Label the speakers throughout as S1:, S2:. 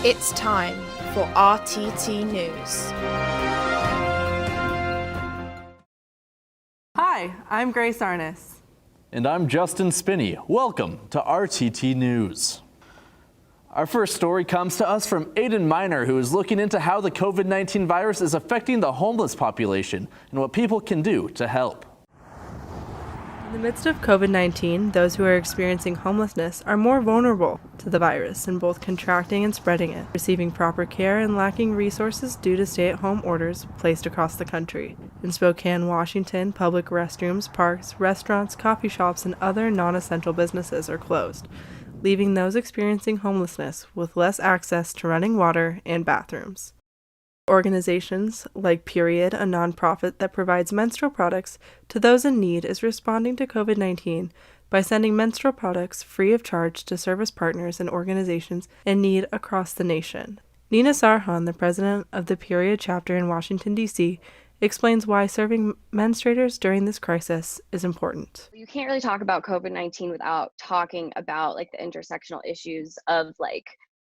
S1: It's time for RTT News.
S2: Hi, I'm Grace Arness.
S3: And I'm Justin Spinney. Welcome to RTT News. Our first story comes to us from Aiden Miner, who is looking into how the COVID-19 virus is affecting the homeless population and what people can do to help.
S2: In the midst of COVID-19, those who are experiencing homelessness are more vulnerable to the virus in both contracting and spreading it, receiving proper care and lacking resources due to stay-at-home orders placed across the country. In Spokane, Washington, public restrooms, parks, restaurants, coffee shops, and other non-essential businesses are closed, leaving those experiencing homelessness with less access to running water and bathrooms. Organizations like Period, a nonprofit that provides menstrual products to those in need, is responding to COVID-19 by sending menstrual products free of charge to service partners and organizations in need across the nation. Nina Sarhan, the president of the Period chapter in Washington, D.C., explains why serving menstruators during this crisis is important.
S4: You can't really talk about COVID-19 without talking about the intersectional issues of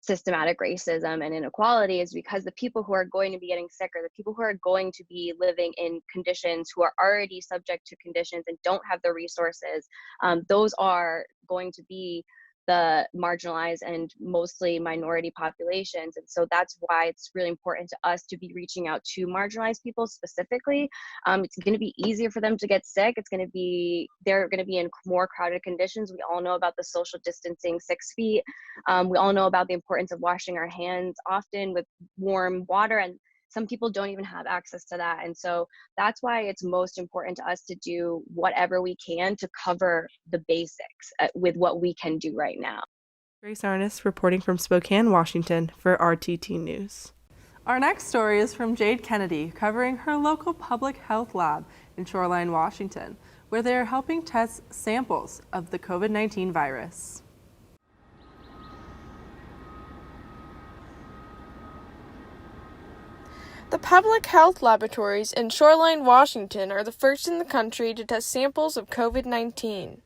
S4: systematic racism and inequality, is because the people who are going to be getting sick are the people who are going to be living in conditions, who are already subject to conditions and don't have the resources. Those are going to be the marginalized and mostly minority populations. And so that's why it's really important to us to be reaching out to marginalized people specifically. It's going to be easier for them to get sick. They're going to be in more crowded conditions. We all know about the social distancing 6 feet. We all know about the importance of washing our hands often with warm water, and some people don't even have access to that. And so that's why it's most important to us to do whatever we can to cover the basics with what we can do right now.
S2: Grace Arness reporting from Spokane, Washington for RTT News. Our next story is from Jade Kennedy, covering her local public health lab in Shoreline, Washington, where they are helping test samples of the COVID-19 virus.
S5: The public health laboratories in Shoreline, Washington are the first in the country to test samples of COVID-19.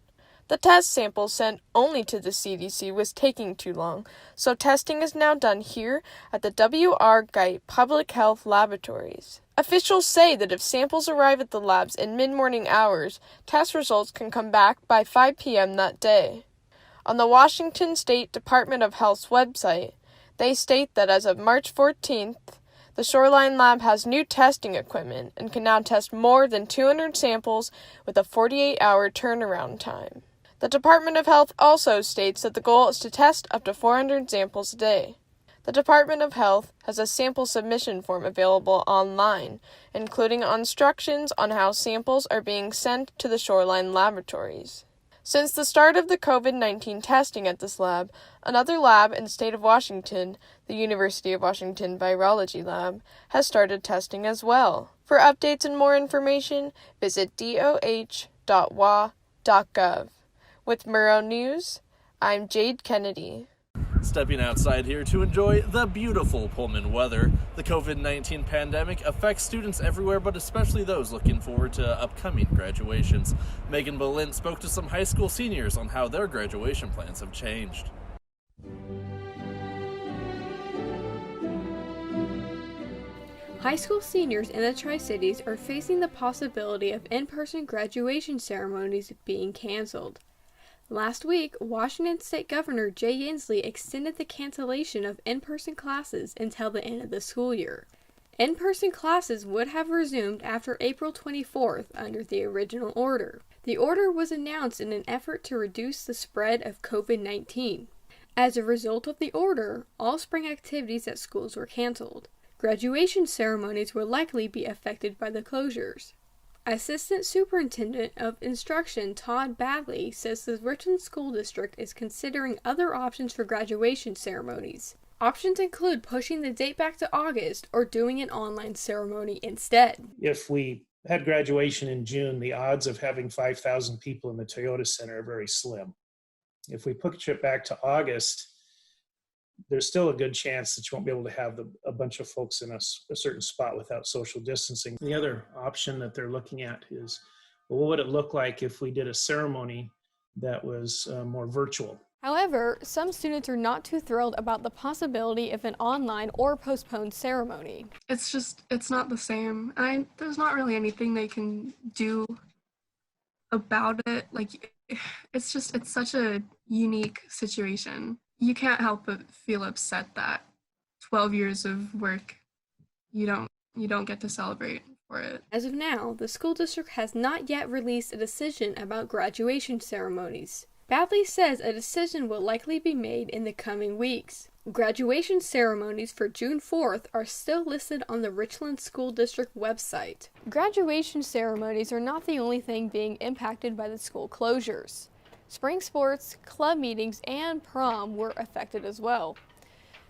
S5: The test sample sent only to the CDC was taking too long, so testing is now done here at the W.R. Geit Public Health Laboratories. Officials say that if samples arrive at the labs in mid-morning hours, test results can come back by 5 p.m. that day. On the Washington State Department of Health's website, they state that as of March 14th, the Shoreline Lab has new testing equipment and can now test more than 200 samples with a 48-hour turnaround time. The Department of Health also states that the goal is to test up to 400 samples a day. The Department of Health has a sample submission form available online, including instructions on how samples are being sent to the Shoreline laboratories. Since the start of the COVID-19 testing at this lab, another lab in the state of Washington, the University of Washington Virology Lab, has started testing as well. For updates and more information, visit doh.wa.gov. With Murrow News, I'm Jade Kennedy.
S3: Stepping outside here to enjoy the beautiful Pullman weather. The COVID-19 pandemic affects students everywhere, but especially those looking forward to upcoming graduations. Megan Bolin spoke to some high school seniors on how their graduation plans have changed.
S6: High school seniors in the Tri-Cities are facing the possibility of in-person graduation ceremonies being canceled. Last week, Washington State Governor Jay Inslee extended the cancellation of in-person classes until the end of the school year. In-person classes would have resumed after April 24th under the original order. The order was announced in an effort to reduce the spread of COVID-19. As a result of the order, all spring activities at schools were canceled. Graduation ceremonies will likely be affected by the closures. Assistant Superintendent of Instruction Todd Badley says the Richland School District is considering other options for graduation ceremonies. Options include pushing the date back to August or doing an online ceremony instead.
S7: If we had graduation in June, the odds of having 5,000 people in the Toyota Center are very slim. If we push it back to August, there's still a good chance that you won't be able to have a bunch of folks in a certain spot without social distancing. The other option that they're looking at is, well, what would it look like if we did a ceremony that was more virtual?
S6: However, some students are not too thrilled about the possibility of an online or postponed ceremony.
S8: It's not the same. And there's not really anything they can do about it. Like, it's such a unique situation. You can't help but feel upset that 12 years of work, you don't get to celebrate for it.
S6: As of now, the school district has not yet released a decision about graduation ceremonies. Badley says a decision will likely be made in the coming weeks. Graduation ceremonies for June 4th are still listed on the Richland School District website. Graduation ceremonies are not the only thing being impacted by the school closures. Spring sports, club meetings, and prom were affected as well.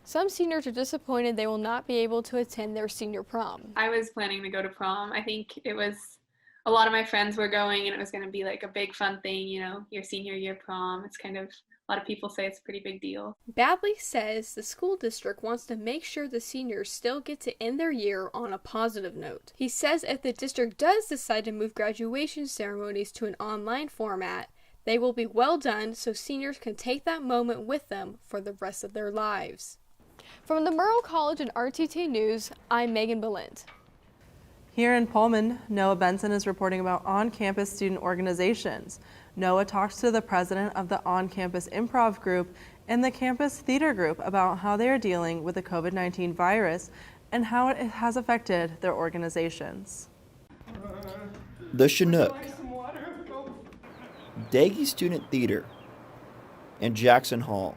S6: Some seniors are disappointed they will not be able to attend their senior prom.
S9: I was planning to go to prom. I think a lot of my friends were going and it was going to be like a big fun thing, your senior year prom. It's kind of, a lot of people say it's a pretty big deal.
S6: Badley says the school district wants to make sure the seniors still get to end their year on a positive note. He says if the district does decide to move graduation ceremonies to an online format, they will be well done so seniors can take that moment with them for the rest of their lives. From the Murrow College and RTT News, I'm Megan Balint.
S2: Here in Pullman, Noah Benson is reporting about on-campus student organizations. Noah talks to the president of the on-campus improv group and the campus theater group about how they are dealing with the COVID-19 virus and how it has affected their organizations.
S10: The Chinook, Daggy Student Theater, and Jackson Hall.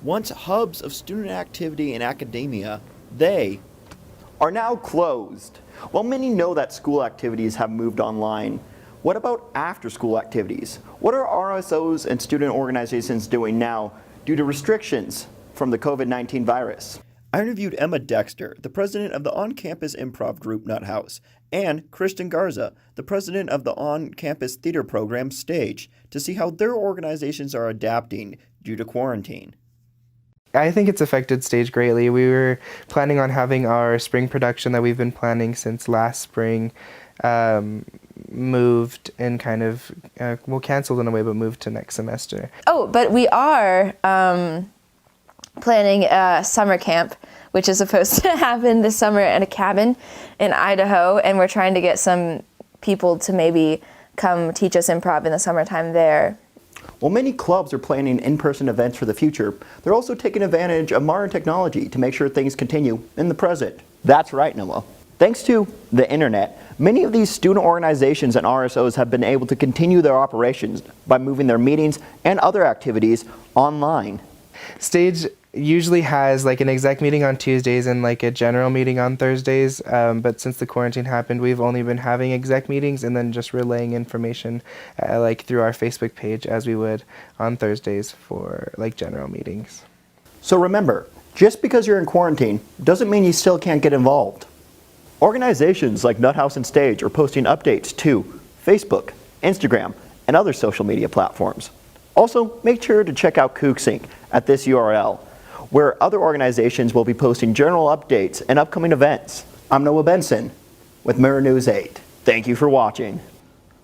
S10: Once hubs of student activity and academia, they are now closed. While many know that school activities have moved online, what about after-school activities? What are RSOs and student organizations doing now due to restrictions from the COVID-19 virus? I interviewed Emma Dexter, the president of the on-campus improv group Nut House, and Kristen Garza, the president of the on-campus theater program Stage, to see how their organizations are adapting due to quarantine.
S11: I think it's affected Stage greatly. We were planning on having our spring production that we've been planning since last spring moved and kind of, canceled in a way, but moved to next semester.
S12: Oh, but we are planning a summer camp, which is supposed to happen this summer at a cabin in Idaho, and we're trying to get some people to maybe come teach us improv in the summertime there.
S10: While many clubs are planning in-person events for the future, they're also taking advantage of modern technology to make sure things continue in the present. That's right, Noah. Thanks to the internet, many of these student organizations and RSOs have been able to continue their operations by moving their meetings and other activities online.
S11: Stage usually has like an exec meeting on Tuesdays and like a general meeting on Thursdays, but since the quarantine happened, we've only been having exec meetings and then just relaying information like through our Facebook page as we would on Thursdays for like general meetings.
S10: So remember, just because you're in quarantine doesn't mean you still can't get involved. Organizations like Nut House and Stage are posting updates to Facebook, Instagram, and other social media platforms. Also, make sure to check out KookSync at this URL, where other organizations will be posting general updates and upcoming events. I'm Noah Benson with Mirror News 8. Thank you for watching.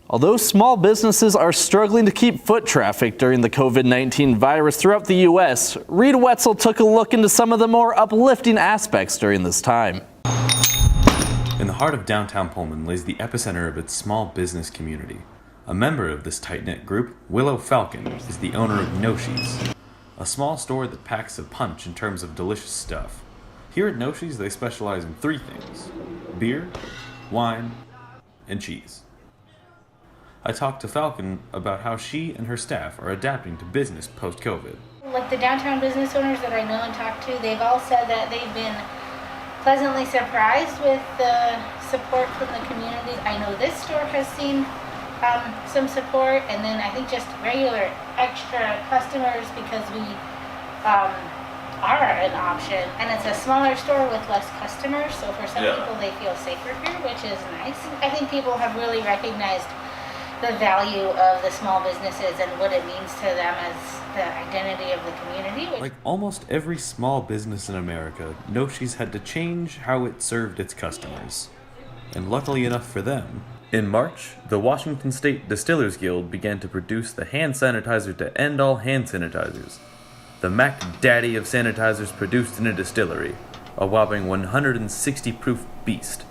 S3: Although small businesses are struggling to keep foot traffic during the COVID-19 virus throughout the U.S., Reed Wetzel took a look into some of the more uplifting aspects during this time.
S13: In the heart of downtown Pullman lays the epicenter of its small business community. A member of this tight-knit group, Willow Falcon, is the owner of Noshi's, a small store that packs a punch in terms of delicious stuff. Here at Noshi's, they specialize in three things: beer, wine, and cheese. I talked to Falcon about how she and her staff are adapting to business post-COVID.
S14: Like the downtown business owners that I know and talk to, they've all said that they've been pleasantly surprised with the support from the community. I know this store has seen some support, and then I think just regular extra customers because we are an option, and it's a smaller store with less customers, so for some people they feel safer here, which is nice. I think people have really recognized the value of the small businesses and what it means to them as the identity of the community.
S13: Like almost every small business in America, Noshi's had to change how it served its customers. And luckily enough for them, In March, the Washington State Distillers Guild began to produce the hand sanitizer to end all hand sanitizers. The Mac Daddy of sanitizers produced in a distillery, a whopping 160 proof beast.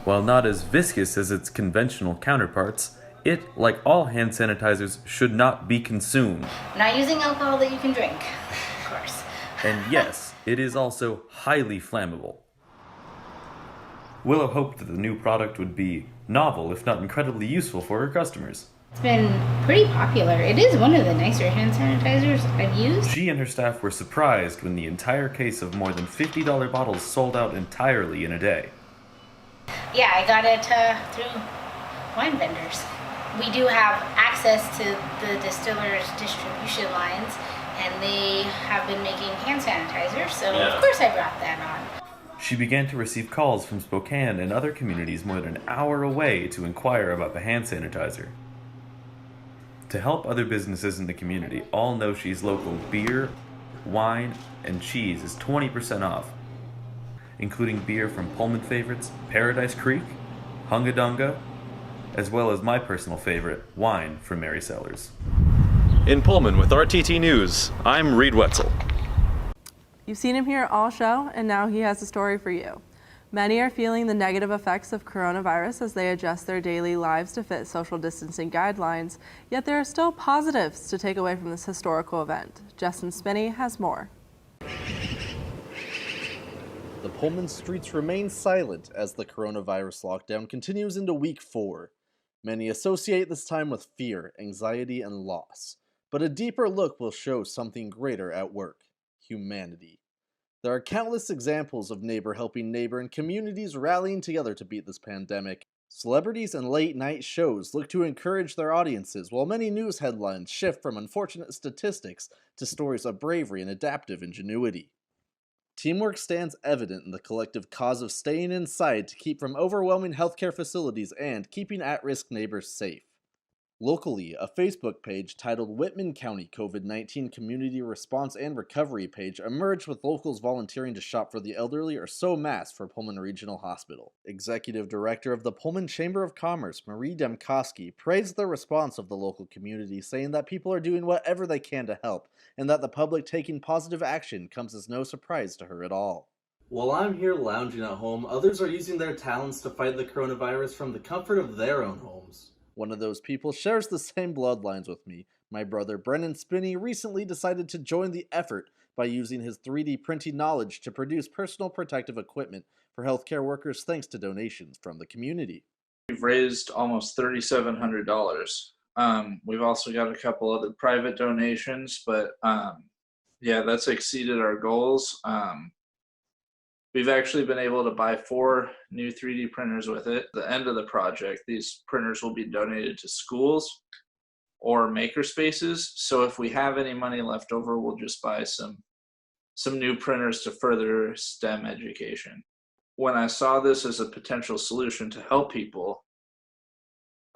S13: While not as viscous as its conventional counterparts, it, like all hand sanitizers, should not be consumed.
S14: Not using alcohol that you can drink, of course.
S13: And yes, it is also highly flammable. Willow hoped that the new product would be novel, if not incredibly useful for her customers.
S14: It's been pretty popular. It is one of the nicer hand sanitizers I've used.
S13: She and her staff were surprised when the entire case of more than $50 bottles sold out entirely in a day.
S14: Yeah, I got it through wine vendors. We do have access to the distillers' distribution lines, and they have been making hand sanitizers, so of course I brought that on.
S13: She began to receive calls from Spokane and other communities more than an hour away to inquire about the hand sanitizer. To help other businesses in the community all know she's local beer, wine, and cheese is 20% off, including beer from Pullman favorites Paradise Creek, Hunga Dunga, as well as my personal favorite, wine from Mary Sellers. In Pullman with RTT News, I'm Reed Wetzel.
S2: You've seen him here all show, and now he has a story for you. Many are feeling the negative effects of coronavirus as they adjust their daily lives to fit social distancing guidelines, yet there are still positives to take away from this historical event. Justin Spinney has more.
S3: The Pullman streets remain silent as the coronavirus lockdown continues into week 4. Many associate this time with fear, anxiety, and loss. But a deeper look will show something greater at work: humanity. There are countless examples of neighbor helping neighbor and communities rallying together to beat this pandemic. Celebrities and late-night shows look to encourage their audiences, while many news headlines shift from unfortunate statistics to stories of bravery and adaptive ingenuity. Teamwork stands evident in the collective cause of staying inside to keep from overwhelming healthcare facilities and keeping at-risk neighbors safe. Locally, a Facebook page titled Whitman County COVID-19 Community Response and Recovery page emerged with locals volunteering to shop for the elderly or sew masks for Pullman Regional Hospital. Executive Director of the Pullman Chamber of Commerce, Marie Demkoski, praised the response of the local community, saying that people are doing whatever they can to help, and that the public taking positive action comes as no surprise to her at all. While I'm here lounging at home, others are using their talents to fight the coronavirus from the comfort of their own homes. One of those people shares the same bloodlines with me. My brother Brennan Spinney recently decided to join the effort by using his 3D printing knowledge to produce personal protective equipment for healthcare workers thanks to donations from the community.
S15: We've raised almost $3,700. We've also got a couple other private donations, but yeah, that's exceeded our goals. We've actually been able to buy 4 new 3D printers with it. At the end of the project, these printers will be donated to schools or maker spaces. So if we have any money left over, we'll just buy some new printers to further STEM education. When I saw this as a potential solution to help people,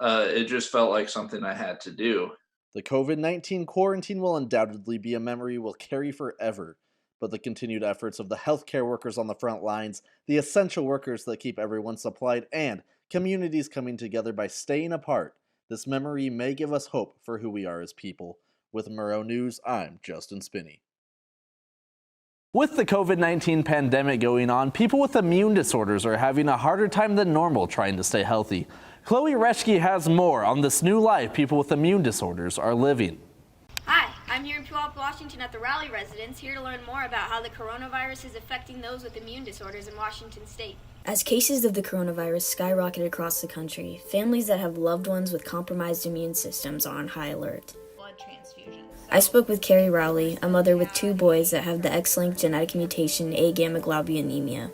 S15: it just felt like something I had to do.
S3: The COVID-19 quarantine will undoubtedly be a memory we'll carry forever. But the continued efforts of the healthcare workers on the front lines, the essential workers that keep everyone supplied, and communities coming together by staying apart, this memory may give us hope for who we are as people. With Murrow News, I'm Justin Spinney. With the COVID-19 pandemic going on, people with immune disorders are having a harder time than normal trying to stay healthy. Chloe Reschke has more on this new life people with immune disorders are living.
S16: Hi, I'm here in Puyallup, Washington at the Raleigh residence, here to learn more about how the coronavirus is affecting those with immune disorders in Washington state.
S17: As cases of the coronavirus skyrocketed across the country, families that have loved ones with compromised immune systems are on high alert.
S16: Blood transfusions.
S17: I spoke with Carrie Rowley, a mother with 2 boys that have the X-linked genetic mutation A-gamma-globulinemia.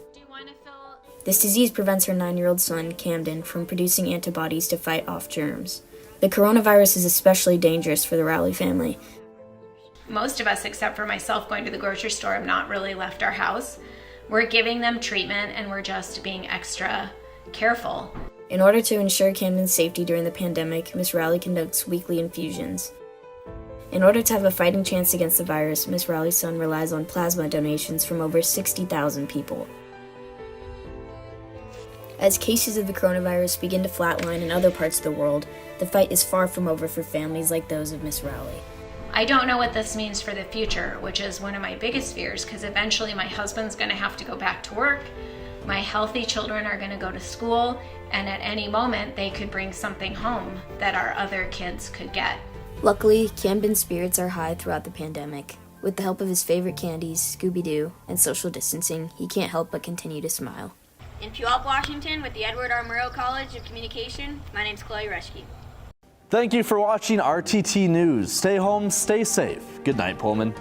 S17: This disease prevents her 9-year-old son, Camden, from producing antibodies to fight off germs. The coronavirus is especially dangerous for the Rowley family.
S18: Most of us, except for myself going to the grocery store, have not really left our house. We're giving them treatment and we're just being extra careful.
S17: In order to ensure Camden's safety during the pandemic, Ms. Rowley conducts weekly infusions. In order to have a fighting chance against the virus, Ms. Rowley's son relies on plasma donations from over 60,000 people. As cases of the coronavirus begin to flatline in other parts of the world, the fight is far from over for families like those of Miss Rowley.
S18: I don't know what this means for the future, which is one of my biggest fears, because eventually my husband's going to have to go back to work, my healthy children are going to go to school, and at any moment they could bring something home that our other kids could get.
S17: Luckily, Camden's spirits are high throughout the pandemic. With the help of his favorite candies, Scooby-Doo, and social distancing, he can't help but continue to smile.
S16: In Puyallup, Washington, with the Edward R. Murrow College of Communication, my name's Chloe Reschke.
S3: Thank you for watching RTT News. Stay home, stay safe. Good night, Pullman.